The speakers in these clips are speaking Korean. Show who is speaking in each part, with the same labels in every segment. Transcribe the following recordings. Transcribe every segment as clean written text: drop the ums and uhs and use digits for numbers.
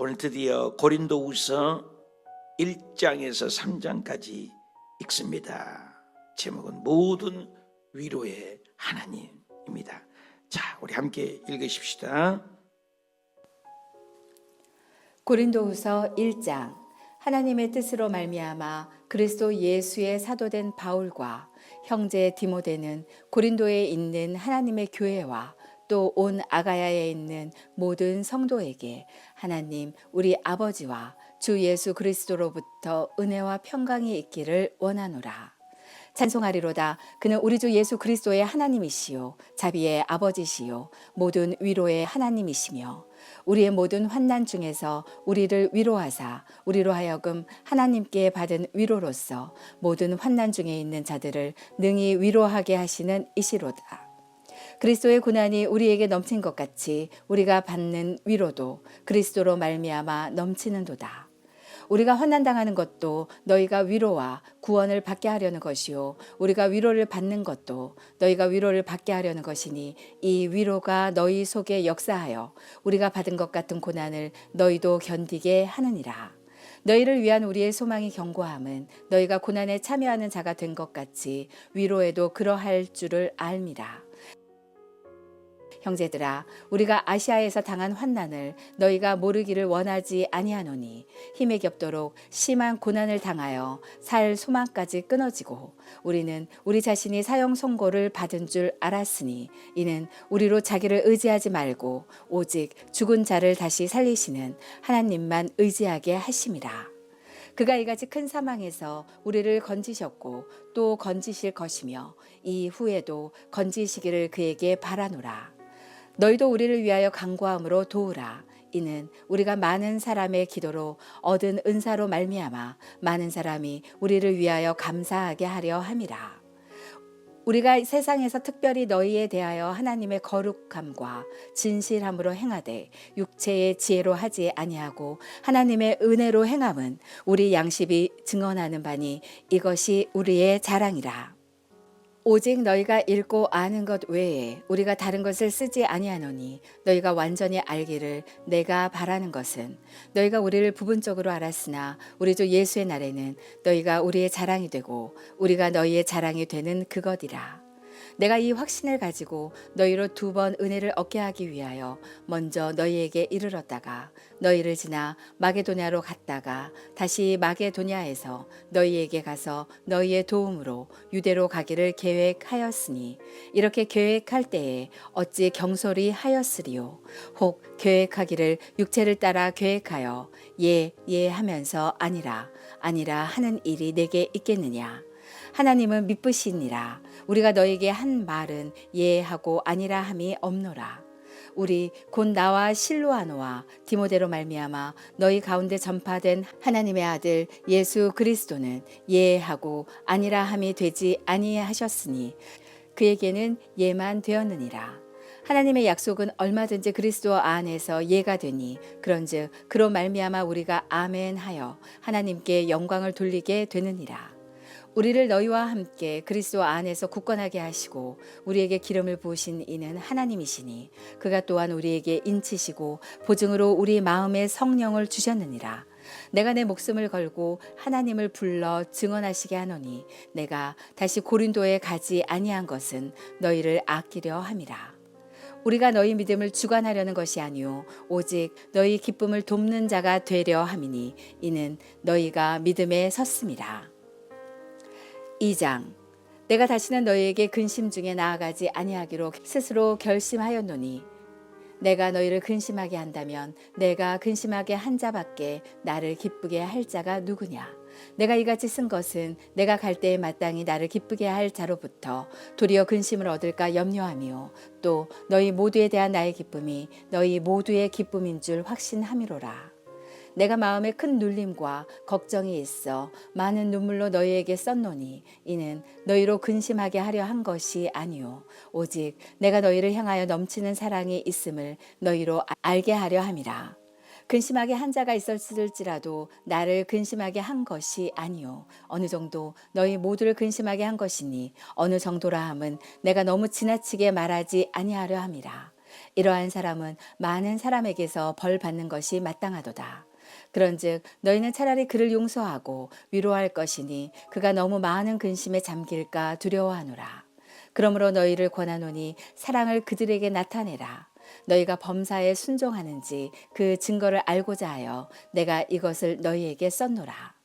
Speaker 1: 오늘 드디어 고린도후서 1장에서 3장까지 읽습니다. 제목은 모든 위로의 하나님입니다. 자, 우리 함께 읽으십시다.
Speaker 2: 고린도후서 1장. 하나님의 뜻으로 말미암아 그리스도 예수의 사도된 바울과 형제 디모데는 고린도에 있는 하나님의 교회와 또 온 아가야에 있는 모든 성도에게 하나님 우리 아버지와 주 예수 그리스도로부터 은혜와 평강이 있기를 원하노라. 찬송하리로다. 그는 우리 주 예수 그리스도의 하나님이시요 자비의 아버지시요 모든 위로의 하나님이시며 우리의 모든 환난 중에서 우리를 위로하사 우리로 하여금 하나님께 받은 위로로서 모든 환난 중에 있는 자들을 능히 위로하게 하시는 이시로다. 그리스도의 고난이 우리에게 넘친 것 같이 우리가 받는 위로도 그리스도로 말미암아 넘치는도다. 우리가 환난당하는 것도 너희가 위로와 구원을 받게 하려는 것이요 우리가 위로를 받는 것도 너희가 위로를 받게 하려는 것이니 이 위로가 너희 속에 역사하여 우리가 받은 것 같은 고난을 너희도 견디게 하느니라. 너희를 위한 우리의 소망이 견고함은 너희가 고난에 참여하는 자가 된 것 같이 위로에도 그러할 줄을 알미라. 형제들아, 우리가 아시아에서 당한 환난을 너희가 모르기를 원하지 아니하노니 힘에 겹도록 심한 고난을 당하여 살 소망까지 끊어지고 우리는 우리 자신이 사형 선고를 받은 줄 알았으니 이는 우리로 자기를 의지하지 말고 오직 죽은 자를 다시 살리시는 하나님만 의지하게 하심이라. 그가 이같이 큰 사망에서 우리를 건지셨고 또 건지실 것이며 이후에도 건지시기를 그에게 바라노라. 너희도 우리를 위하여 간구함으로 도우라. 이는 우리가 많은 사람의 기도로 얻은 은사로 말미암아 많은 사람이 우리를 위하여 감사하게 하려 함이라. 우리가 세상에서 특별히 너희에 대하여 하나님의 거룩함과 진실함으로 행하되 육체의 지혜로 하지 아니하고 하나님의 은혜로 행함은 우리 양심이 증언하는 바니 이것이 우리의 자랑이라. 오직 너희가 읽고 아는 것 외에 우리가 다른 것을 쓰지 아니하노니 너희가 완전히 알기를 내가 바라는 것은 너희가 우리를 부분적으로 알았으나 우리 주 예수의 날에는 너희가 우리의 자랑이 되고 우리가 너희의 자랑이 되는 그것이라. 내가 이 확신을 가지고 너희로 2번 은혜를 얻게 하기 위하여 먼저 너희에게 이르렀다가 너희를 지나 마게도냐로 갔다가 다시 마게도냐에서 너희에게 가서 너희의 도움으로 유대로 가기를 계획하였으니 이렇게 계획할 때에 어찌 경솔히 하였으리요. 혹 계획하기를 육체를 따라 계획하여 예 하면서 아니라 하는 일이 내게 있겠느냐. 하나님은 미쁘시니라. 우리가 너에게 한 말은 예하고 아니라 함이 없노라. 우리 곧 나와 실로아노와 디모데로 말미암아 너희 가운데 전파된 하나님의 아들 예수 그리스도는 예하고 아니라 함이 되지 아니하셨으니 그에게는 예만 되었느니라. 하나님의 약속은 얼마든지 그리스도 안에서 예가 되니 그런즉 그로 말미암아 우리가 아멘하여 하나님께 영광을 돌리게 되느니라. 우리를 너희와 함께 그리스도 안에서 굳건하게 하시고 우리에게 기름을 부으신 이는 하나님이시니 그가 또한 우리에게 인치시고 보증으로 우리 마음에 성령을 주셨느니라. 내가 내 목숨을 걸고 하나님을 불러 증언하시게 하노니 내가 다시 고린도에 가지 아니한 것은 너희를 아끼려 함이라. 우리가 너희 믿음을 주관하려는 것이 아니요 오직 너희 기쁨을 돕는 자가 되려 함이니 이는 너희가 믿음에 섰음이라. 2장. 내가 다시는 너희에게 근심 중에 나아가지 아니하기로 스스로 결심하였노니 내가 너희를 근심하게 한다면 내가 근심하게 한 자밖에 나를 기쁘게 할 자가 누구냐. 내가 이같이 쓴 것은 내가 갈 때에 마땅히 나를 기쁘게 할 자로부터 도리어 근심을 얻을까 염려하며 또 너희 모두에 대한 나의 기쁨이 너희 모두의 기쁨인 줄 확신함이로라. 내가 마음에 큰 눌림과 걱정이 있어 많은 눈물로 너희에게 썼노니 이는 너희로 근심하게 하려 한 것이 아니요 오직 내가 너희를 향하여 넘치는 사랑이 있음을 너희로 알게 하려 함이라. 근심하게 한 자가 있었을지라도 나를 근심하게 한 것이 아니요 어느 정도 너희 모두를 근심하게 한 것이니 어느 정도라 함은 내가 너무 지나치게 말하지 아니하려 함이라. 이러한 사람은 많은 사람에게서 벌 받는 것이 마땅하도다. 그런즉 너희는 차라리 그를 용서하고 위로할 것이니 그가 너무 많은 근심에 잠길까 두려워하노라. 그러므로 너희를 권하노니 사랑을 그들에게 나타내라. 너희가 범사에 순종하는지 그 증거를 알고자 하여 내가 이것을 너희에게 썼노라.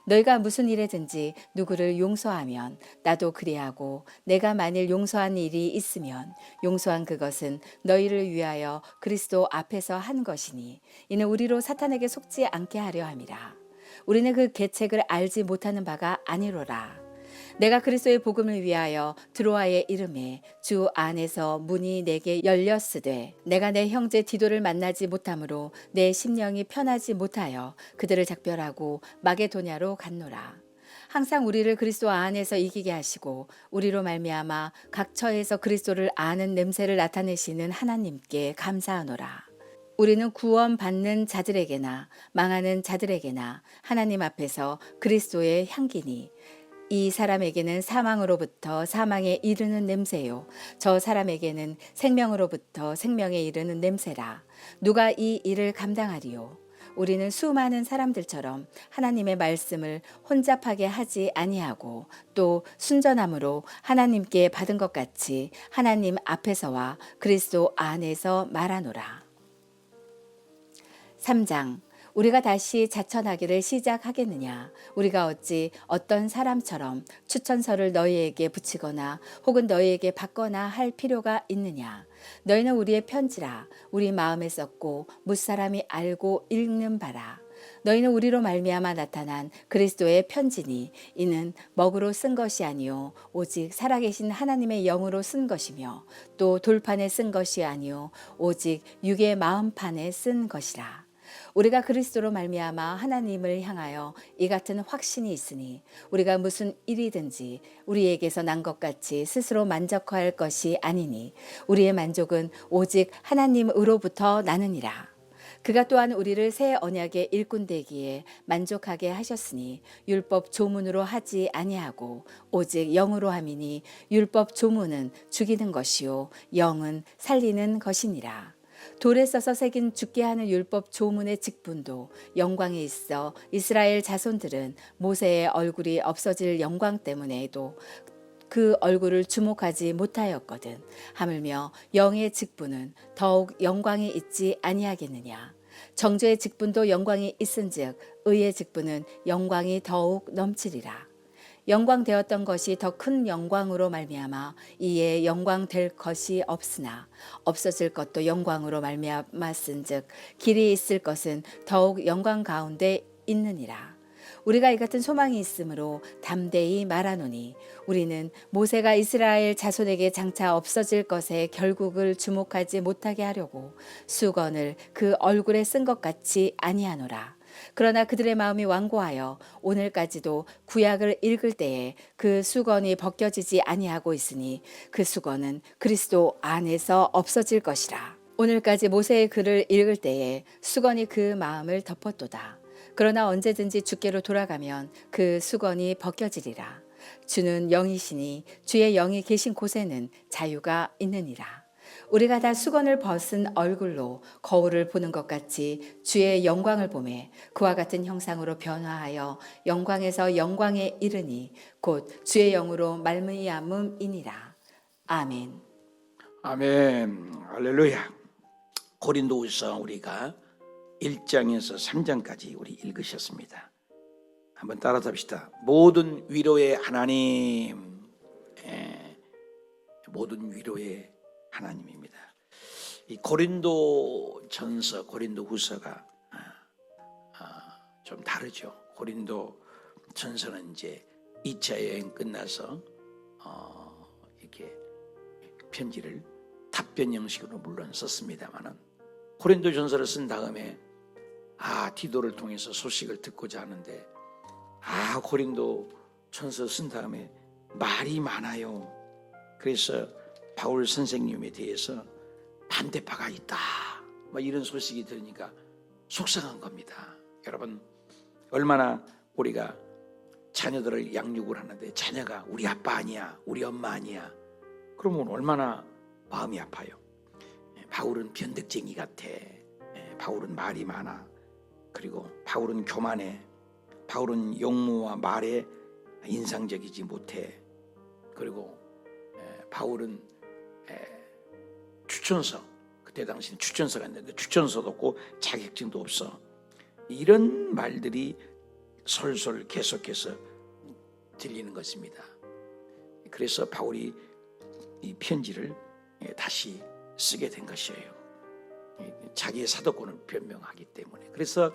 Speaker 2: 너희가 무슨 일에든지 누구를 용서하면 나도 그리하고 내가 만일 용서한 일이 있으면 용서한 그것은 너희를 위하여 그리스도 앞에서 한 것이니 이는 우리로 사탄에게 속지 않게 하려 함이라. 우리는 그 계책을 알지 못하는 바가 아니로라. 내가 그리스도의 복음을 위하여 드로아에 이름에 주 안에서 문이 내게 열렸으되 내가 내 형제 디도를 만나지 못하므로 내 심령이 편하지 못하여 그들을 작별하고 마게도냐로 갔노라. 항상 우리를 그리스도 안에서 이기게 하시고 우리로 말미암아 각 처에서 그리스도를 아는 냄새를 나타내시는 하나님께 감사하노라. 우리는 구원받는 자들에게나 망하는 자들에게나 하나님 앞에서 그리스도의 향기니 이 사람에게는 사망으로부터 사망에 이르는 냄새요 저 사람에게는 생명으로부터 생명에 이르는 냄새라. 누가 이 일을 감당하리요? 우리는 수많은 사람들처럼 하나님의 말씀을 혼잡하게 하지 아니하고 또 순전함으로 하나님께 받은 것 같이 하나님 앞에서와 그리스도 안에서 말하노라. 3장. 우리가 다시 자천하기를 시작하겠느냐? 우리가 어찌 어떤 사람처럼 추천서를 너희에게 붙이거나 혹은 너희에게 받거나 할 필요가 있느냐? 너희는 우리의 편지라 우리 마음에 썼고 무사람이 알고 읽는 바라. 너희는 우리로 말미암아 나타난 그리스도의 편지니 이는 먹으로 쓴 것이 아니요 오직 살아계신 하나님의 영으로 쓴 것이며 또 돌판에 쓴 것이 아니요 오직 육의 마음판에 쓴 것이라. 우리가 그리스도로 말미암아 하나님을 향하여 이 같은 확신이 있으니 우리가 무슨 일이든지 우리에게서 난 것 같이 스스로 만족할 것이 아니니 우리의 만족은 오직 하나님으로부터 나느니라. 그가 또한 우리를 새 언약의 일꾼 되기에 만족하게 하셨으니 율법 조문으로 하지 아니하고 오직 영으로 함이니 율법 조문은 죽이는 것이요 영은 살리는 것이니라. 돌에 써서 새긴 죽게 하는 율법 조문의 직분도 영광에 있어 이스라엘 자손들은 모세의 얼굴이 없어질 영광 때문에도 그 얼굴을 주목하지 못하였거든. 하물며 영의 직분은 더욱 영광이 있지 아니하겠느냐. 정죄의 직분도 영광이 있은즉 의의 직분은 영광이 더욱 넘치리라. 영광되었던 것이 더 큰 영광으로 말미암아 이에 영광될 것이 없으나 없어질 것도 영광으로 말미암았은즉 길이 있을 것은 더욱 영광 가운데 있느니라. 우리가 이 같은 소망이 있으므로 담대히 말하노니 우리는 모세가 이스라엘 자손에게 장차 없어질 것에 결국을 주목하지 못하게 하려고 수건을 그 얼굴에 쓴 것 같이 아니하노라. 그러나 그들의 마음이 완고하여 오늘까지도 구약을 읽을 때에 그 수건이 벗겨지지 아니하고 있으니 그 수건은 그리스도 안에서 없어질 것이라. 오늘까지 모세의 글을 읽을 때에 수건이 그 마음을 덮었도다. 그러나 언제든지 주께로 돌아가면 그 수건이 벗겨지리라. 주는 영이시니 주의 영이 계신 곳에는 자유가 있느니라. 우리가 다 수건을 벗은 얼굴로 거울을 보는 것 같이 주의 영광을 보매 그와 같은 형상으로 변화하여 영광에서 영광에 이르니 곧 주의 영으로 말미암음이니라. 아멘.
Speaker 1: 아멘. 할렐루야. 고린도후서 우리가 1장에서 3장까지 우리 읽으셨습니다. 한번 따라잡시다. 모든 위로의 하나님. 모든 위로의 하나님입니다. 이 고린도전서, 고린도후서가 좀 다르죠. 고린도전서는 이제 2차 여행 끝나서 이렇게 편지를 답변 형식으로 물론 썼습니다만은 고린도전서를 쓴 다음에 디도를 통해서 소식을 듣고자 하는데 고린도전서 쓴 다음에 말이 많아요. 그래서 바울 선생님에 대해서 반대파가 있다. 이런 소식이 들으니까 속상한 겁니다. 여러분, 얼마나 우리가 자녀들을 양육을 하는데 자녀가 우리 아빠 아니야, 우리 엄마 아니야. 그러면 얼마나 마음이 아파요. 바울은 변덕쟁이 같아. 바울은 말이 많아. 그리고 바울은 교만해. 바울은 용모와 말에 인상적이지 못해. 그리고 바울은 추천서, 그때 당시는 추천서가 있는데 추천서도 없고 자격증도 없어. 이런 말들이 솔솔 계속해서 들리는 것입니다. 그래서 바울이 이 편지를 다시 쓰게 된 것이에요. 자기의 사도권을 변명하기 때문에. 그래서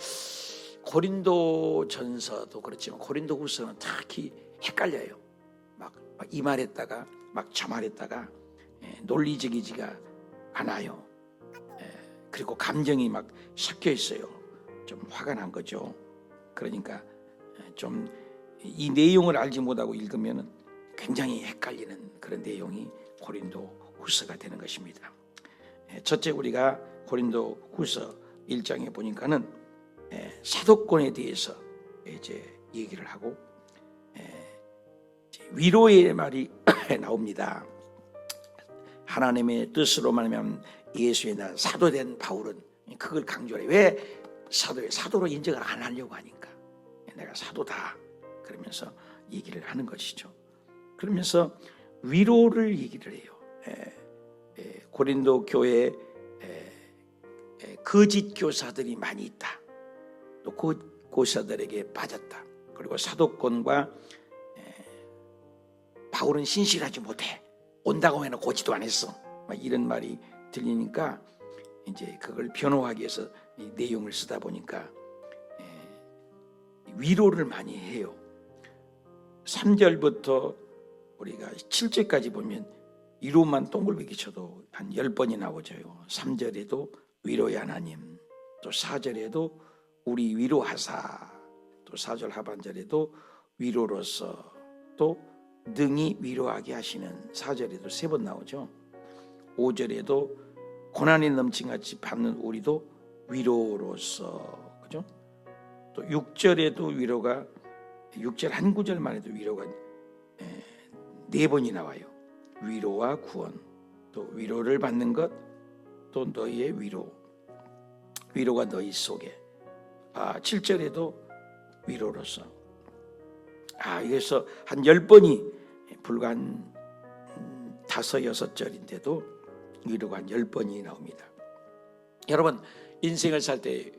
Speaker 1: 고린도 전서도 그렇지만 고린도 후서는 특히 헷갈려요. 막 이 말했다가 막 저 말했다가 논리적이지가 않아요. 그리고 감정이 막 섞여 있어요. 좀 화가 난 거죠. 그러니까 좀 이 내용을 알지 못하고 읽으면 굉장히 헷갈리는 그런 내용이 고린도 후서가 되는 것입니다. 첫째, 우리가 고린도 후서 1장에 보니까는 사도권에 대해서 이제 얘기를 하고 위로의 말이 나옵니다. 하나님의 뜻으로 말하면 예수의 날 사도된 바울은 그걸 강조해. 왜 사도로 인정을 안 하려고 하니까. 내가 사도다 그러면서 얘기를 하는 것이죠. 그러면서 위로를 얘기를 해요. 고린도 교회에 거짓 교사들이 많이 있다. 또 그 교사들에게 빠졌다. 그리고 사도권과 바울은 신실하지 못해. 온다고 해놓고 오지도 않았어. 이런 말이 들리니까 이제 그걸 변호하기 위해서 이 내용을 쓰다 보니까 위로를 많이 해요. 3절부터 우리가 7절까지 보면 위로만 동글베기 쳐도 한 10번이 나오죠. 3절에도 위로의 하나님, 또 4절에도 우리 위로하사, 또 4절 하반절에도 위로로서, 또 능히 위로하게 하시는 4절에도 3번 나오죠. 5절에도 고난이 넘친같이 받는 우리도 위로로서, 그죠? 또 6절에도 위로가 6절 한 구절만 해도 위로가 4번이 나와요. 위로와 구원, 또 위로를 받는 것, 또 너희의 위로가 너희 속에. 7절에도 위로로서. 그래서 한 10번이 불과 한 5, 6절인데도 위로가 한 10번이 나옵니다. 여러분, 인생을 살 때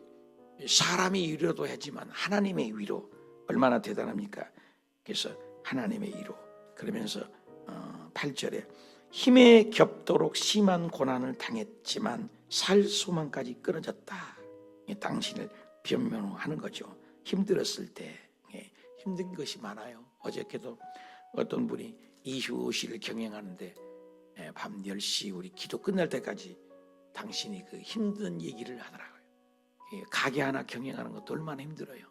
Speaker 1: 사람이 위로도 하지만 하나님의 위로 얼마나 대단합니까? 그래서 하나님의 위로. 그러면서 8절에 힘에 겹도록 심한 고난을 당했지만 살 소망까지 끊어졌다. 당신을 변명하는 거죠. 힘들었을 때 힘든 것이 많아요. 어저께도 어떤 분이 이휴시를 경영하는데 밤 10시 우리 기도 끝날 때까지 당신이 그 힘든 얘기를 하더라고요. 가게 하나 경영하는 것도 얼마나 힘들어요.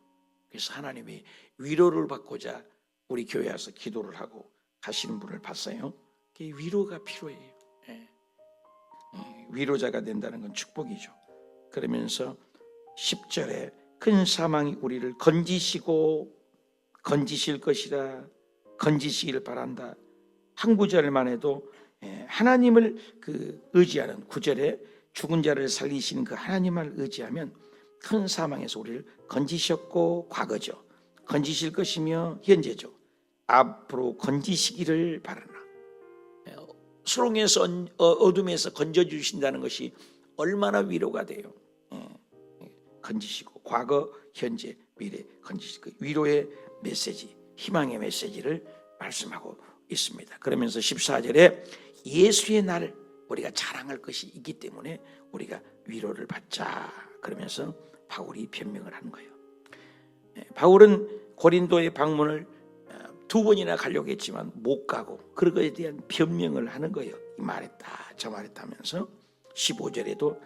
Speaker 1: 그래서 하나님이 위로를 받고자 우리 교회 와서 기도를 하고 가시는 분을 봤어요. 위로가 필요해요. 위로자가 된다는 건 축복이죠. 그러면서 10절에 큰 사망이 우리를 건지실 것이라, 건지시길 바란다. 한 구절만 해도 하나님을 의지하는 9절에 죽은 자를 살리시는 그 하나님을 의지하면 큰 사망에서 우리를 건지셨고, 과거죠. 건지실 것이며 현재죠. 앞으로 건지시기를 바라나. 수렁에서 어둠에서 건져주신다는 것이 얼마나 위로가 돼요. 건지시고 과거, 현재, 미래 건지시고 위로의 메시지, 희망의 메시지를 말씀하고 있습니다. 그러면서 14절에 예수의 날 우리가 자랑할 것이 있기 때문에 우리가 위로를 받자. 그러면서 바울이 변명을 하는 거예요. 바울은 고린도의 방문을 2번이나 가려고 했지만 못 가고 그것에 대한 변명을 하는 거예요. 이 말했다 저 말했다 하면서 15절에도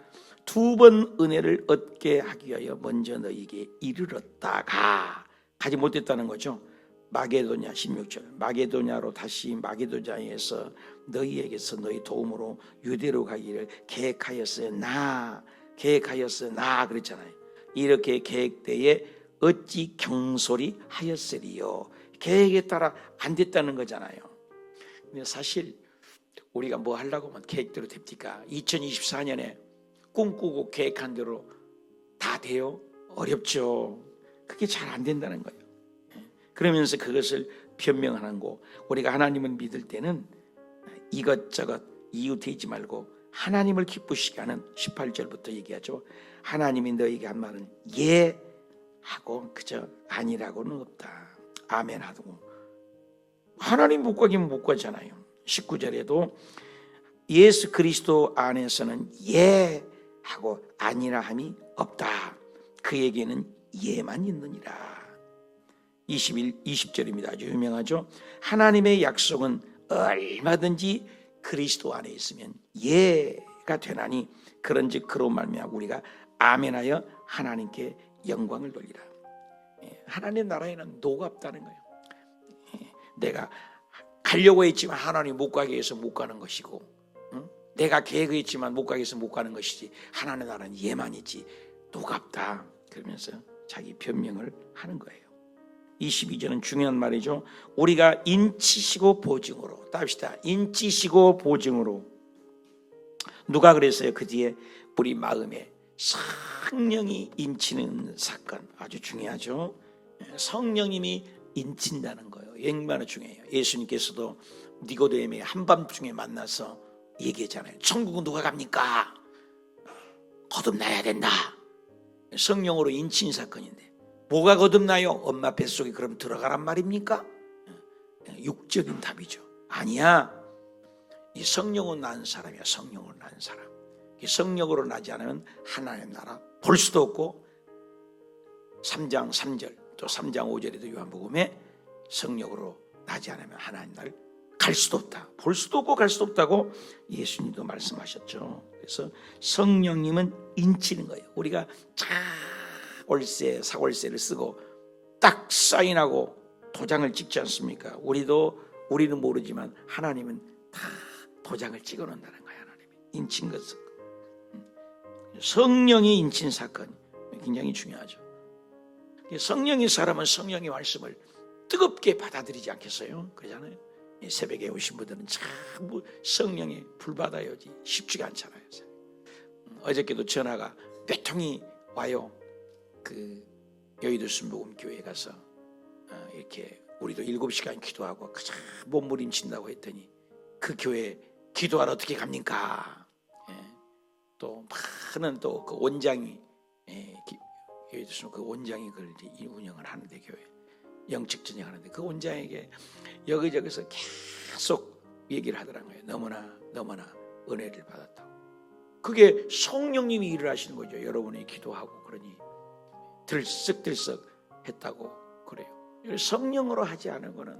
Speaker 1: 2번 은혜를 얻게 하기 위하여 먼저 너희에게 이르렀다가 가지 못했다는 거죠. 마게도냐 16절 마게도냐로 다시 마게도냐에서 너희에게서 너희 도움으로 유대로 가기를 계획하였으나 그랬잖아요. 이렇게 계획되에 어찌 경솔히 하였으리요. 계획에 따라 안 됐다는 거잖아요. 근데 사실 우리가 뭐 하려고 하면 계획대로 됩니까? 2024년에 꿈꾸고 계획한 대로 다 돼요? 어렵죠. 그게 잘 안 된다는 거예요. 그러면서 그것을 변명하는 거, 우리가 하나님을 믿을 때는 이것저것 이유 되지 말고 하나님을 기쁘시게 하는 18절부터 얘기하죠. 하나님이 너에게 한 말은 예 하고 그저 아니라고는 없다. 아멘 하고. 하나님 못 가기면 못 가잖아요. 19절에도 예수 그리스도 안에서는 예 하고 아니라 함이 없다. 그에게는 예만 있느니라. 20절입니다. 아주 유명하죠. 하나님의 약속은 얼마든지 그리스도 안에 있으면 예가 되나니 그런즉 그로 말미암아 우리가 아멘하여 하나님께 영광을 돌리라. 하나님 나라에는 노가 없다는 거예요. 내가 가려고 했지만 하나님 못 가게 해서 못 가는 것이고, 내가 계획했지만 못 가게 해서 못 가는 것이지, 하나님 나라는 예만 있지 노가 없다. 그러면서 자기 변명을 하는 거예요. 22절은 중요한 말이죠. 우리가 인치시고 보증으로, 답시다. 인치시고 보증으로. 누가 그랬어요? 그 뒤에 우리 마음에 성령이 인치는 사건, 아주 중요하죠. 성령님이 인친다는 거예요. 얼마나 중요해요. 예수님께서도 니고데임에 한밤중에 만나서 얘기했잖아요. 천국은 누가 갑니까? 거듭나야 된다. 성령으로 인친 사건인데 뭐가 거듭나요? 엄마 뱃속에 그럼 들어가란 말입니까? 육적인 답이죠. 아니야. 이 성령으로 난 사람이야. 성령으로 난 사람. 이 성령으로 나지 않으면 하나님 나라 볼 수도 없고, 3장 3절 또 3장 5절에도 요한복음에 성령으로 나지 않으면 하나님 나라를 갈 수도 없다. 볼 수도 없고 갈 수도 없다고 예수님도 말씀하셨죠. 그래서 성령님은 인치는 거예요. 우리가 월세, 사월세를 쓰고 딱 사인하고 도장을 찍지 않습니까? 우리는 모르지만 하나님은 다 도장을 찍어 놓는다는 거예요. 하나님이 인친 것은. 성령이 인친 사건 굉장히 중요하죠. 성령의 사람은 성령의 말씀을 뜨겁게 받아들이지 않겠어요? 그러잖아요. 새벽에 오신 분들은 전부 성령에 불 받아야지 쉽지가 않잖아요. 어저께도 전화가 몇 통이 와요. 그 여의도 순복음교회 가서 이렇게 우리도 7시간 기도하고 그저 몸부림친다고 했더니 그 교회 기도하러 어떻게 갑니까? 또 많은 또 그 원장이 여의도 순 그 원장이 그걸 운영을 하는데, 교회 영적 전쟁하는데 그 원장에게 여기저기서 계속 얘기를 하더라고요. 너무나 은혜를 받았다고. 그게 성령님이 일을 하시는 거죠. 여러분이 기도하고 그러니 들썩들썩 했다고 그래요. 성령으로 하지 않은 거는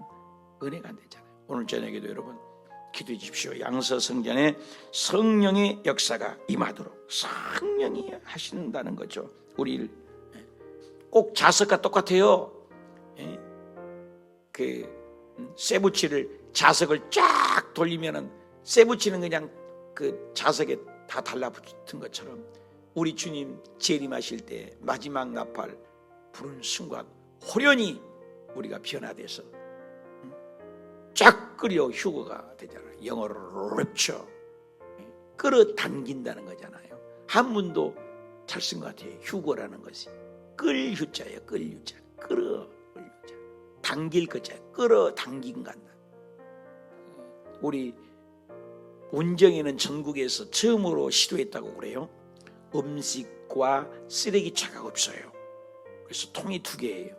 Speaker 1: 은혜가 안 되잖아요. 오늘 저녁에도 여러분 기도해 주십시오. 양서성전에 성령의 역사가 임하도록 성령이 하신다는 거죠. 우리를 꼭 자석과 똑같아요. 그 쇠붙이를 자석을 쫙 돌리면은 쇠붙이는 그냥 그 자석에 다 달라붙은 것처럼 우리 주님 재림하실 때 마지막 나팔 부르는 순간 호련히 우리가 변화돼서 쫙 끌어 휴거가 되잖아요. 영어로 랩처, 끌어당긴다는 거잖아요. 한문도 잘 쓴 것 같아요. 휴거라는 것이 끌휴자예요. 끌휴자, 끌어 끌휴자, 당길 거자예요. 끌어당긴 간다. 우리 운정에는 전국에서 처음으로 시도했다고 그래요. 음식과 쓰레기차가 없어요. 그래서 통이 2개예요.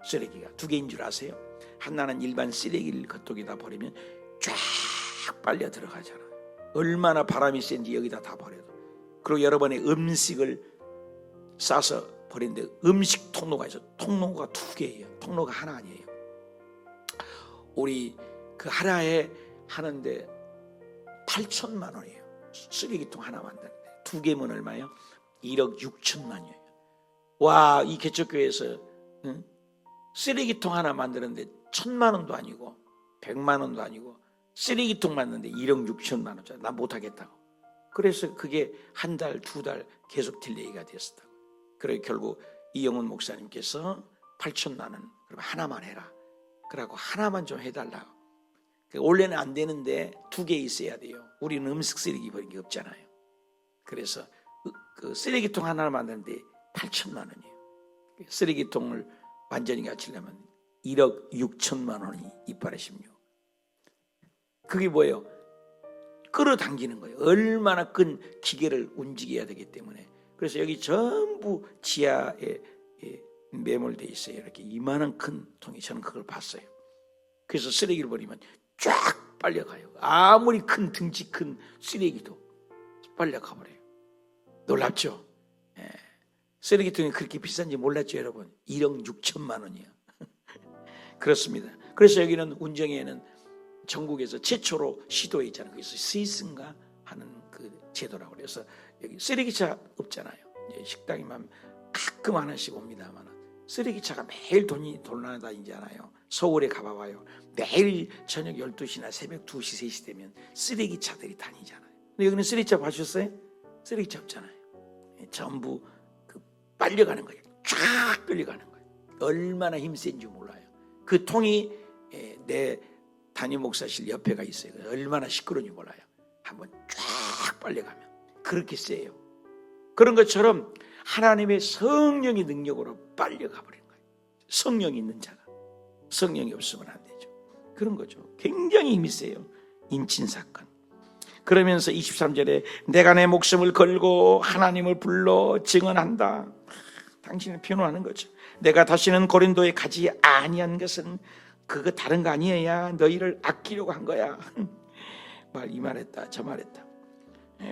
Speaker 1: 쓰레기가 2개인 줄 아세요? 하나는 일반 쓰레기를 그쪽에다 버리면 쫙 빨려 들어가잖아. 얼마나 바람이 센지 여기다 다 버려도. 그리고 여러분의 음식을 싸서 버리는데 음식 통로가 있어. 통로가 2개예요. 통로가 하나 아니에요. 우리 그 하나에 하는데 8천만 원이에요. 쓰레기통 하나 만드는데 2개면 얼마예요? 1억 6천만이에요. 와, 이 개척교회에서 쓰레기통 하나 만드는데 1,000만 원도 아니고 100만 원도 아니고 쓰레기통 만드는데 1억 6천만 원짜리. 나 못하겠다고. 그래서 그게 한 달, 2달 계속 딜레이가 됐었다고. 그래 결국 이영훈 목사님께서 8천만 원 그럼 하나만 해라. 그러고 하나만 좀 해달라고. 원래는 안 되는데 2개 있어야 돼요. 우리는 음식 쓰레기 버린 게 없잖아요. 그래서 그 쓰레기통 하나를 만드는데 8천만 원이에요. 쓰레기통을 완전히 갖추려면 1억 6천만 원이 이빨하십니다. 그게 뭐예요? 끌어당기는 거예요. 얼마나 큰 기계를 움직여야 되기 때문에. 그래서 여기 전부 지하에 매몰돼 있어요. 이렇게 이만한 큰 통이. 저는 그걸 봤어요. 그래서 쓰레기를 버리면 쫙 빨려가요. 아무리 큰 등치 큰 쓰레기도 빨려가버려요. 놀랍죠? 예. 쓰레기통이 그렇게 비싼지 몰랐죠, 여러분? 1억 6천만 원이요. 그렇습니다. 그래서 여기는 운정에는 전국에서 최초로 시도했잖아요. 그래서 스위스인가 하는 그 제도라고 그래서 여기 쓰레기차 없잖아요. 이제 식당에만 가끔 하나씩 옵니다만 쓰레기차가 매일 돌아다니잖아요. 서울에 가봐봐요. 매일 저녁 12시나 새벽 2시, 3시 되면 쓰레기차들이 다니잖아요. 근데 여기는 쓰레기차 봐주셨어요? 쓰레기차 없잖아요. 전부 그 빨려가는 거예요. 쫙 끌려가는 거예요. 얼마나 힘센지 몰라요. 그 통이 내 담임 목사실 옆에가 있어요. 얼마나 시끄러운지 몰라요. 한번 쫙 빨려가면 그렇게 세요. 그런 것처럼 하나님의 성령의 능력으로 빨려가 버리는 거예요. 성령이 있는 자가. 성령이 없으면 안 되죠. 그런 거죠. 굉장히 힘이 세요. 인친사건. 그러면서 23절에 내가 내 목숨을 걸고 하나님을 불러 증언한다. 당신을 변호하는 거죠. 내가 다시는 고린도에 가지 아니한 것은 그거 다른 거 아니에야 너희를 아끼려고 한 거야. 이 말했다 저 말했다.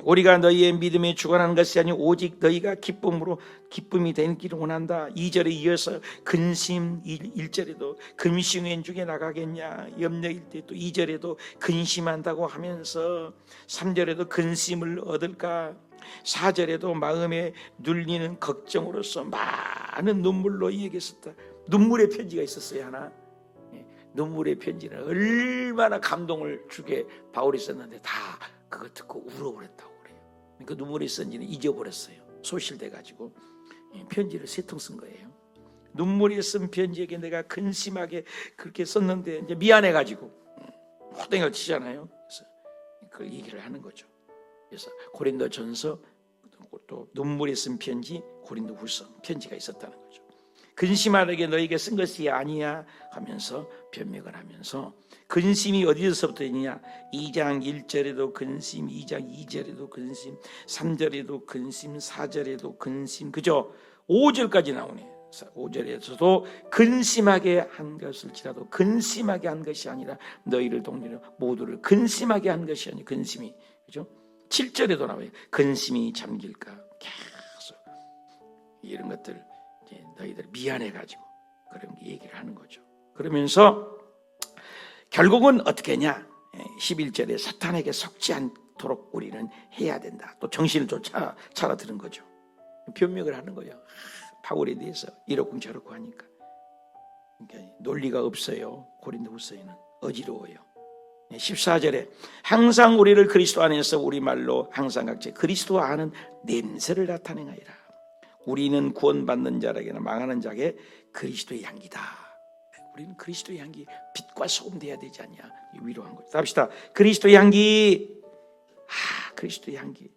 Speaker 1: 우리가 너희의 믿음에 주관하는 것이 아니고 오직 너희가 기쁨이 되기를 원한다. 2절에 이어서 근심 1절에도 근심의 중에 나가겠냐. 염려일 때 또 2절에도 근심한다고 하면서 3절에도 근심을 얻을까. 4절에도 마음에 눌리는 걱정으로서 많은 눈물로 이에게 썼다. 눈물의 편지가 있었어요. 하나. 눈물의 편지는 얼마나 감동을 주게 바울이 썼는데 다 그거 듣고 울어버렸다고 그래요. 그 눈물이 쓴지는 잊어버렸어요. 소실돼가지고 편지를 3통 쓴 거예요. 눈물이 쓴 편지에게 내가 근심하게 그렇게 썼는데 이제 미안해가지고 호땡을 치잖아요. 그래서 그걸 얘기를 하는 거죠. 그래서 고린도전서 또 눈물이 쓴 편지, 고린도후서 편지가 있었다는 거죠. 근심하게 너에게 쓴 것이 아니야 하면서 변명을 하면서 근심이 어디서부터 있느냐. 2장 1절에도 근심, 2장 2절에도 근심, 3절에도 근심, 4절에도 근심, 그죠? 5절까지 나오네. 5절에서도 근심하게 한 것을지라도 근심하게 한 것이 아니라 너희를 동리로 모두를 근심하게 한 것이 아니 근심이, 그죠? 7절에도 나와요. 근심이 잠길까. 계속 이런 것들 너희들 미안해가지고 그런 얘기를 하는 거죠. 그러면서 결국은 어떻게 했냐. 11절에 사탄에게 속지 않도록 우리는 해야 된다. 또 정신을 좀 차려드는 거죠. 변명을 하는 거예요. 바울에 대해서 이렇고 저렇고 하니까. 그러니까 논리가 없어요. 고린도후서에는 어지러워요. 14절에 항상 우리를 그리스도 안에서 우리말로 항상 각자 그리스도 아는 냄새를 나타내나이다. 우리는 구원받는 자에게나 망하는 자에게 그리스도의 향기다. 우리는 그리스도의 향기, 빛과 소금 돼야 되지 않냐. 위로한 거죠. 합시다. 그리스도의 향기. 그리스도의 향기.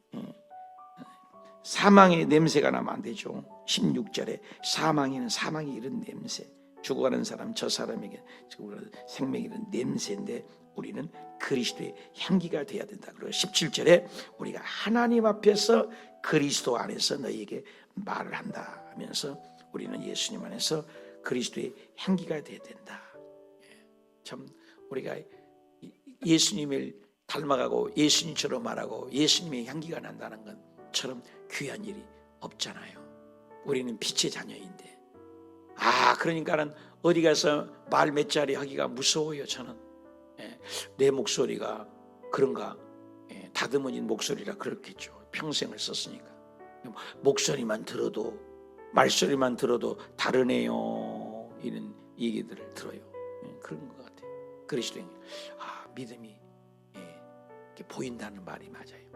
Speaker 1: 사망의 냄새가 나면 안 되죠. 16절에 사망에는 사망이 이런 냄새. 죽어가는 사람, 저 사람에게 생명이 이런 냄새인데 우리는 그리스도의 향기가 돼야 된다. 그리고 17절에 우리가 하나님 앞에서 그리스도 안에서 너희에게 말을 한다 하면서 우리는 예수님 안에서 그리스도의 향기가 돼야 된다. 참 우리가 예수님을 닮아가고 예수님처럼 말하고 예수님의 향기가 난다는 것처럼 귀한 일이 없잖아요. 우리는 빛의 자녀인데. 그러니까는 어디 가서 말 몇 자리 하기가 무서워요. 저는 내 목소리가 그런가. 다듬어진 목소리라 그렇겠죠. 평생을 썼으니까. 목소리만 들어도 말소리만 들어도 다르네요. 이런 얘기들을 들어요. 그런 것 같아요. 그리스도인 믿음이 이렇게 보인다는 말이 맞아요.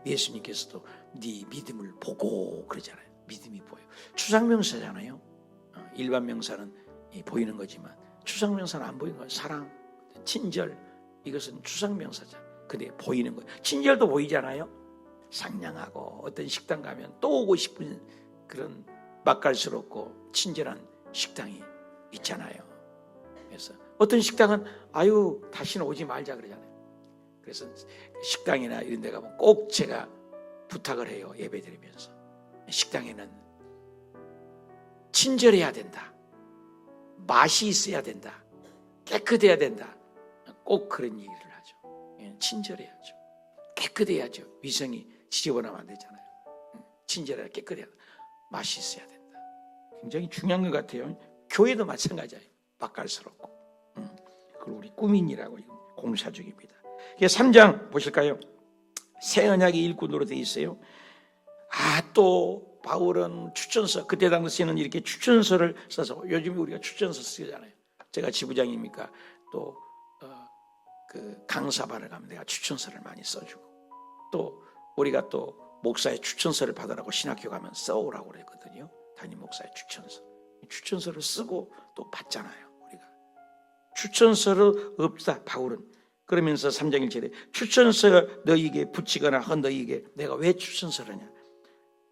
Speaker 1: 예수님께서도 네 믿음을 보고 그러잖아요. 믿음이 보여. 추상명사잖아요. 일반 명사는 보이는 거지만 추상명사는 안 보이는 거예요. 사랑, 친절, 이것은 추상명사자. 근데 보이는 거예요. 친절도 보이잖아요. 상냥하고 어떤 식당 가면 또 오고 싶은 그런 맛깔스럽고 친절한 식당이 있잖아요. 그래서 어떤 식당은 아유 다시는 오지 말자 그러잖아요. 그래서 식당이나 이런 데 가면 꼭 제가 부탁을 해요. 예배드리면서 식당에는 친절해야 된다, 맛이 있어야 된다, 깨끗해야 된다. 꼭 그런 얘기를 하죠. 친절해야죠. 깨끗해야죠. 위생이 지저분하면 안 되잖아요. 친절해야 깨끗해야 맛이 있어야 된다. 굉장히 중요한 것 같아요. 교회도 마찬가지예요. 맛깔스럽고. 그리고 우리 꾸민이라고 공사 중입니다. 3장 보실까요? 새 언약의 일꾼으로 되어 있어요. 또 바울은 추천서, 그때 당시에는 이렇게 추천서를 써서, 요즘에 우리가 추천서 쓰잖아요. 제가 지부장이니까 또 그 강사반을 가면 내가 추천서를 많이 써주고, 또 우리가 또 목사의 추천서를 받으라고 신학교 가면 써오라고 그랬거든요. 담임 목사의 추천서를 쓰고 또 받잖아요. 우리가 추천서를 없다 바울은. 그러면서 3장 1절에 추천서가 너희에게 붙이거나 한 너희에게 내가 왜 추천서를 하냐.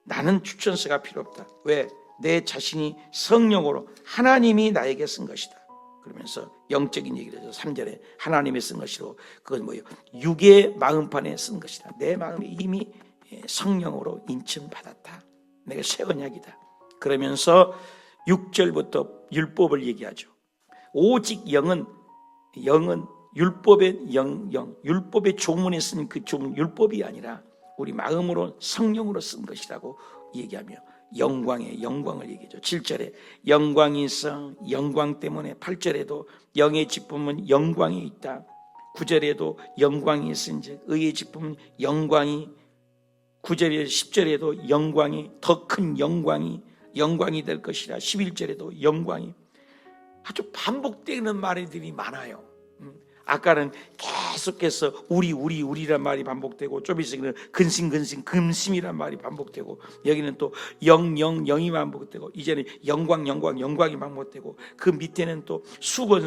Speaker 1: 나는 추천서가 필요 없다. 왜? 내 자신이 성령으로 하나님이 나에게 쓴 것이다. 그러면서 영적인 얘기를 해서 3절에 하나님이 쓴 것이로, 그건 뭐예요? 육의 마음판에 쓴 것이다. 내 마음이 이미 성령으로 인침받았다. 내가 새 언약이다. 그러면서 6절부터 율법을 얘기하죠. 오직 영은 율법의 율법의 조문에 쓴 그 조문, 율법이 아니라 우리 마음으로 성령으로 쓴 것이라고 얘기하며 영광을 얘기하죠. 7절에 영광이 있어 영광 때문에, 8절에도 영의 기쁨은 영광이 있다. 9절에도 영광이 있은즉 의의 기쁨은 영광이, 9절에 10절에도 영광이 더 큰 영광이 될 것이라. 11절에도 영광이. 아주 반복되는 말들이 많아요. 아까는 계속해서 우리란 말이 반복되고, 좀 있으면 금심이란 말이 반복되고, 여기는 또 영이 반복되고, 이제는 영광이 반복되고, 그 밑에는 또 수건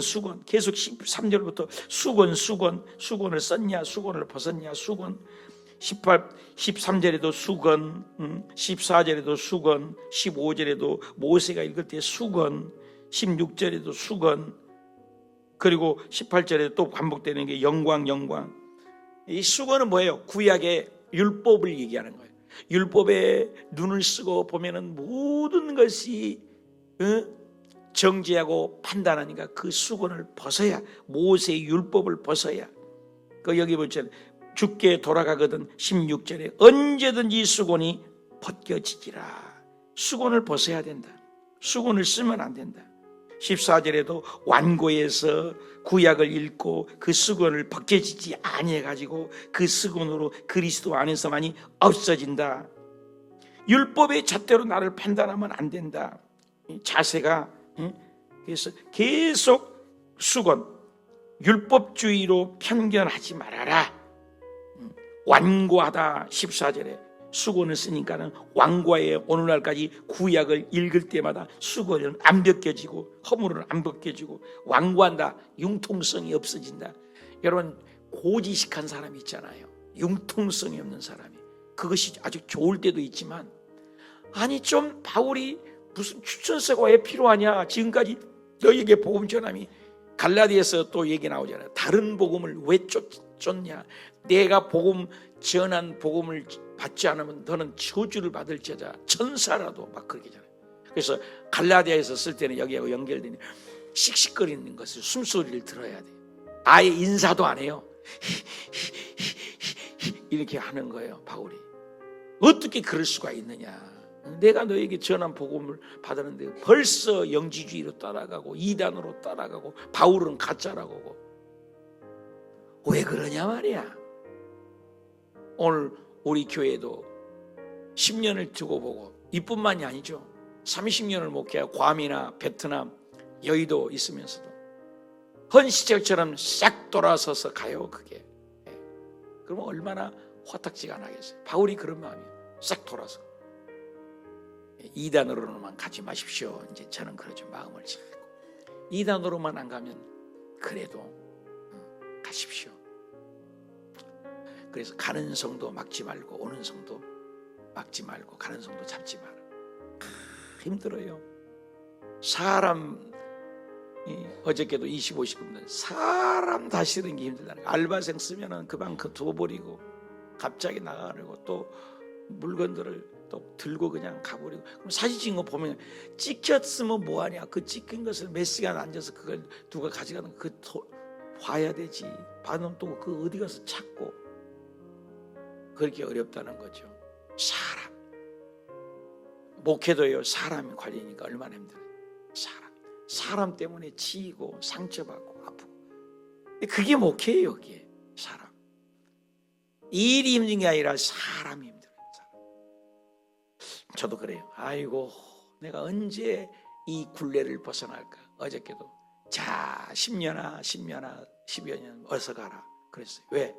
Speaker 1: 계속 13절부터 수건을 썼냐 수건을 벗었냐 수건, 13절에도 수건, 14절에도 수건, 15절에도 모세가 읽을 때 수건, 16절에도 수건, 그리고 18절에 또 반복되는 게 영광. 이 수건은 뭐예요? 구약의 율법을 얘기하는 거예요. 율법에 눈을 쓰고 보면은 모든 것이 정죄하고 판단하니까 그 수건을 벗어야, 모세의 율법을 벗어야. 그 여기 보면 죽게 돌아가거든 16절에 언제든지 수건이 벗겨지리라. 수건을 벗어야 된다. 수건을 쓰면 안 된다. 14절에도 완고해서 구약을 읽고 그 수건을 벗겨지지 아니해가지고 그 수건으로 그리스도 안에서만이 없어진다. 율법의 잣대로 나를 판단하면 안 된다. 자세가. 그래서 계속 수건, 율법주의로 편견하지 말아라. 완고하다. 14절에 수건을 쓰니까는 완고해. 오늘날까지 구약을 읽을 때마다 수건은 안 벗겨지고 허물은 안 벗겨지고 완고한다. 융통성이 없어진다. 여러분, 고지식한 사람이 있잖아요. 융통성이 없는 사람이. 그것이 아주 좋을 때도 있지만, 아니 좀 바울이 무슨 추천서가 왜 필요하냐. 지금까지 너희에게 복음 전함이, 갈라디아서 또 얘기 나오잖아요. 다른 복음을 왜 쫓냐. 내가 복음 전한 복음을 받지 않으면 너는 저주를 받을지어다. 천사라도 막 그러잖아요. 그래서 갈라디아에서 쓸 때는 여기하고 연결되는 씩씩거리는 것을, 숨소리를 들어야 돼요. 아예 인사도 안 해요. 이렇게 하는 거예요. 바울이 어떻게 그럴 수가 있느냐. 내가 너에게 전한 복음을 받았는데 벌써 영지주의로 따라가고 이단으로 따라가고 바울은 가짜라고 하고. 왜 그러냐 말이야. 오늘 우리 교회도 10년을 두고 보고, 이뿐만이 아니죠. 30년을 목회하고 괌이나 베트남, 여의도 있으면서도 헌시절처럼 싹 돌아서서 가요. 그게. 그러면 얼마나 화딱지가 나겠어요. 바울이 그런 마음이에요. 싹 돌아서. 이단으로만 가지 마십시오. 이제 저는 그러죠. 마음을 잡고. 이단으로만 안 가면 그래도 가십시오. 그래서 가는 성도 막지 말고 오는 성도 막지 말고 가는 성도 잡지 마라. 힘들어요. 사람 어저께도 25시간 사람 다스리는 게 힘들다는 거예요. 알바생 쓰면은 그만큼 둬버리고 갑자기 나가려고 또 물건들을 또 들고 그냥 가버리고. 그럼 사진 찍은 거 보면 찍혔으면 뭐하냐. 그 찍힌 것을 몇 시간 앉아서 그걸 누가 가져가는 그 봐야 되지. 봐놓으면 또 그 어디 가서 찾고. 그렇게 어렵다는 거죠. 사람 목회도요. 사람이 관리니까 얼마나 힘들어요. 사람 때문에 치이고 상처받고 아프고. 그게 목회예요. 그게 사람. 일이 힘든 게 아니라 사람이 힘들어요. 저도 그래요. 아이고 내가 언제 이 굴레를 벗어날까. 어저께도 자 10년아 10여 년 어서 가라 그랬어요. 왜?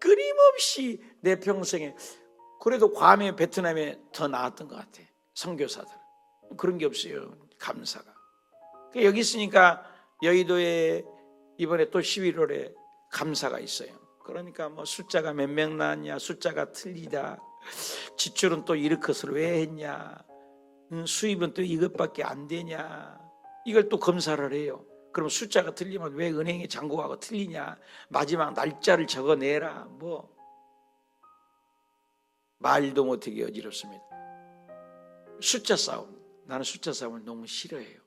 Speaker 1: 끊임없이 내 평생에. 그래도 괌에 베트남에 더 나았던 것 같아. 선교사들 그런 게 없어요. 감사가. 여기 있으니까 여의도에 이번에 또 11월에 감사가 있어요. 그러니까 뭐 숫자가 몇 명 나왔냐, 숫자가 틀리다, 지출은 또 이렇게서 왜 했냐, 수입은 또 이것밖에 안 되냐, 이걸 또 검사를 해요. 그럼 숫자가 틀리면 왜 은행에 잔고하고 틀리냐, 마지막 날짜를 적어내라. 뭐 말도 못하게 어지럽습니다. 숫자 싸움. 나는 숫자 싸움을 너무 싫어해요.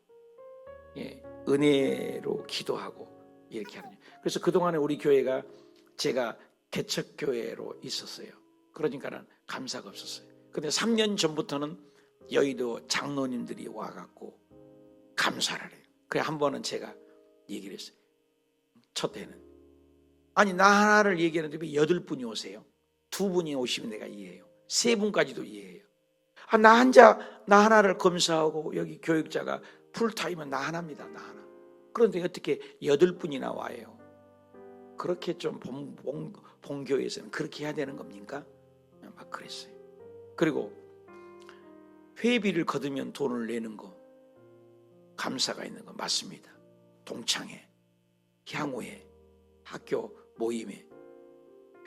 Speaker 1: 예, 은혜로 기도하고 이렇게 하는. 그래서 그동안에 우리 교회가 제가 개척교회로 있었어요. 그러니까는 감사가 없었어요. 근데 3년 전부터는 여의도 장로님들이 와갖고 감사를 해요. 그래 한 번은 제가 얘기를 했어요. 첫 해는 아니 나 하나를 얘기하는데 왜 8분이 오세요? 2분이 오시면 내가 이해해요. 3분까지도 이해해요. 나 하나를 검사하고 여기 교육자가 풀타임은 나 하나입니다. 나 하나. 그런데 어떻게 8분이나 와요? 그렇게 좀 본교회에서는 그렇게 해야 되는 겁니까? 막 그랬어요. 그리고 회비를 거두면 돈을 내는 거 감사가 있는 거 맞습니다. 동창회, 향후회, 학교 모임에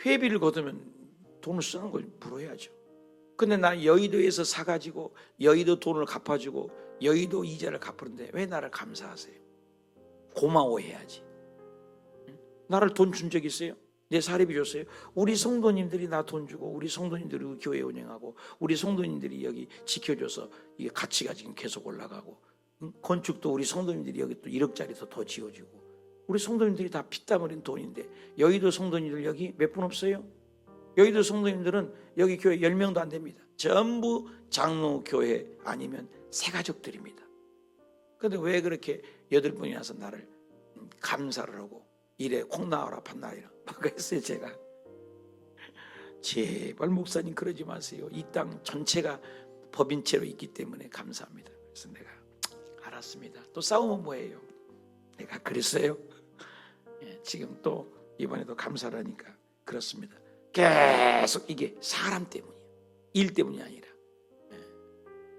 Speaker 1: 회비를 거두면 돈을 쓰는 걸 물어야죠. 근데 나 여의도에서 사가지고 여의도 돈을 갚아주고 여의도 이자를 갚으는데 왜 나를 감사하세요? 고마워해야지. 나를 돈 준 적 있어요? 내 사례비 줬어요? 우리 성도님들이 나 돈 주고 우리 성도님들이 우리 교회 운영하고 우리 성도님들이 여기 지켜줘서 이게 가치가 지금 계속 올라가고 건축도 우리 성도님들이 여기 또 1억짜리 더 지어주고 우리 성도님들이 다 피땀 흘린 돈인데 여의도 성도님들 여기 몇 분 없어요? 여의도 성도님들은 여기 교회 10명도 안 됩니다. 전부 장로교회 아니면 새가족들입니다. 그런데 왜 그렇게 8분이 나서 나를 감사를 하고 이래 콩 나와라 팥 나와라 막 했어요. 제가 제발 목사님 그러지 마세요. 이 땅 전체가 법인체로 있기 때문에 감사합니다. 그래서 내가 알았습니다. 또 싸우면 뭐예요? 내가 그랬어요. 지금 또 이번에도 감사를 하니까 그렇습니다. 계속 이게 사람 때문이에요. 일 때문이 아니라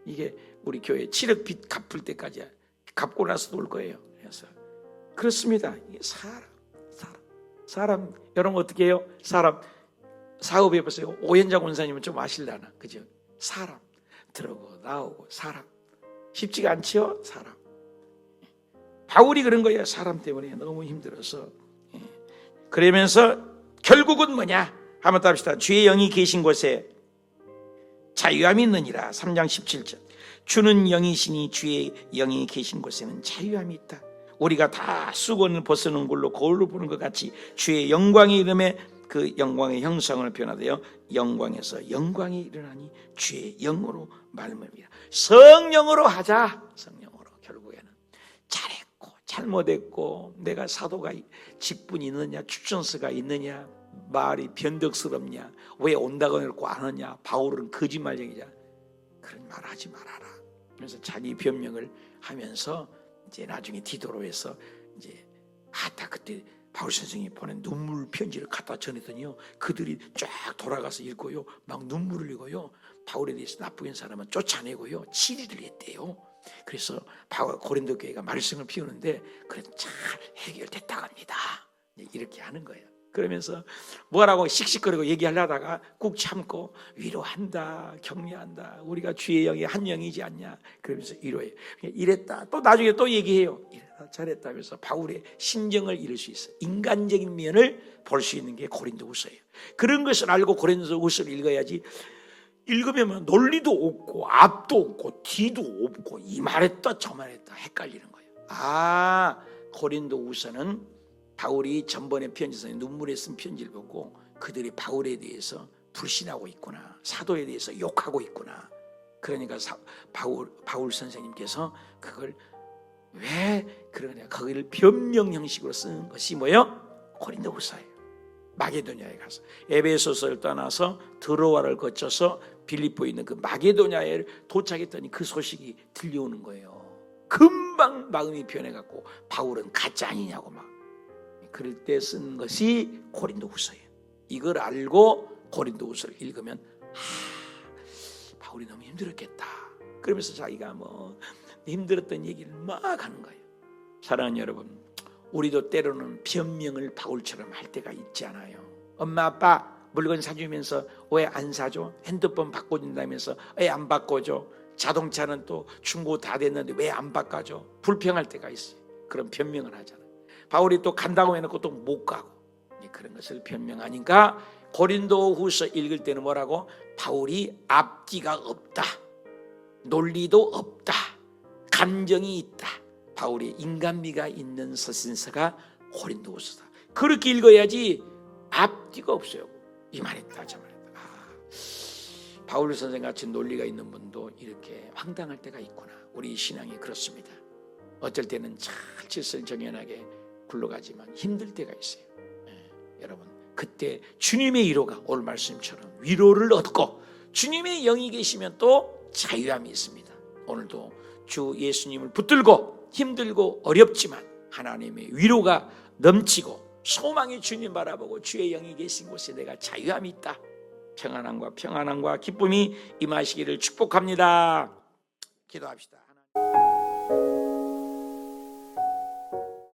Speaker 1: 이게 우리 교회 7억 빚 갚을 때까지 갚고 나서도 올 거예요. 그래서 그렇습니다. 이게 사람 여러분 어떻게 해요? 사람 사업해 보세요. 오현장 원사님은 좀 아실라나 그죠? 사람 들어오고 나오고 사람 쉽지가 않지요. 사람 바울이 그런 거예요. 사람 때문에 너무 힘들어서 그러면서 결국은 뭐냐? 한번 답시다. 주의 영이 계신 곳에 자유함이 있느니라. 3장 17절. 주는 영이시니 주의 영이 계신 곳에는 자유함이 있다. 우리가 다 수건을 벗는 걸로 거울로 보는 것 같이 주의 영광의 이름에 그 영광의 형상을 변화되어 영광에서 영광이 일어나니 주의 영으로 말씀입니다. 성령으로 하자. 성령으로. 결국에는 잘했고 잘못했고 내가 사도가 직분이 있느냐 추천서가 있느냐 말이 변덕스럽냐 왜 온다고 해놓고 안 하냐 바울은 거짓말쟁이냐 그런 말 하지 말아라. 그래서 자기 변명을 하면서 이제 나중에 디도로에서 이제 딱 그때 바울 선생님이 보낸 눈물 편지를 갖다 전했더니요 그들이 쫙 돌아가서 읽고요 막 눈물을 흘리고요 바울에 대해서 나쁘게 사람은 쫓아내고요 치리를 했대요. 그래서 바울 고린도 교회가 말썽을 피우는데 그래도 잘 해결됐다고 합니다. 이렇게 하는 거예요. 그러면서 뭐라고 씩씩거리고 얘기하려다가 꾹 참고 위로한다, 격려한다. 우리가 주의 영이 한 영이지 않냐. 그러면서 위로해. 이랬다. 또 나중에 또 얘기해요. 이랬다 저랬다 하면서 바울의 심정을 잃을 수 있어요. 인간적인 면을 볼 수 있는 게 고린도후서예요. 그런 것을 알고 고린도후서를 읽어야지, 읽으면 논리도 없고 앞도 없고 뒤도 없고 이 말했다 저 말했다 헷갈리는 거예요. 아, 고린도후서는 바울이 전번에 편지에서 눈물에 쓴 편지를 보고 그들이 바울에 대해서 불신하고 있구나, 사도에 대해서 욕하고 있구나. 그러니까 바울 선생님께서 그걸 왜 그러냐, 거기를 변명 형식으로 쓰는 것이 뭐예요? 고린도후서예요. 마게도냐에 가서 에베소서를 떠나서 드로아를 거쳐서 빌립보에 있는 그 마게도냐에 도착했더니 그 소식이 들려오는 거예요. 금방 마음이 변해갖고 바울은 가짜 아니냐고 막 그럴 때 쓴 것이 고린도후서예요. 이걸 알고 고린도후서를 읽으면 바울이 너무 힘들었겠다. 그러면서 자기가 뭐 힘들었던 얘기를 막 하는 거예요. 사랑하는 여러분, 우리도 때로는 변명을 바울처럼 할 때가 있지 않아요? 엄마 아빠 물건 사주면서 왜 안 사줘? 핸드폰 바꿔준다면서 왜 안 바꿔줘? 자동차는 또 중고 다 됐는데 왜 안 바꿔줘? 불평할 때가 있어요. 그런 변명을 하잖아요. 바울이 또 간다고 해놓고 또 못 가고, 그런 것을 변명하니까 고린도후서 읽을 때는 뭐라고? 바울이 앞뒤가 없다, 논리도 없다, 감정이 있다. 바울의 인간미가 있는 서신서가 고린도후서다. 그렇게 읽어야지 앞뒤가 없어요. 이 말했다 저 말했다. 바울 선생같이 논리가 있는 분도 이렇게 황당할 때가 있구나. 우리 신앙이 그렇습니다. 어쩔 때는 잘 질서정연하게 굴러가지만 힘들 때가 있어요. 여러분, 그때 주님의 위로가 오늘 말씀처럼 위로를 얻고 주님의 영이 계시면 또 자유함이 있습니다. 오늘도 주 예수님을 붙들고 힘들고 어렵지만 하나님의 위로가 넘치고 소망의 주님 바라보고 주의 영이 계신 곳에 내가 자유함이 있다, 평안함과 기쁨이 임하시기를 축복합니다. 기도합시다.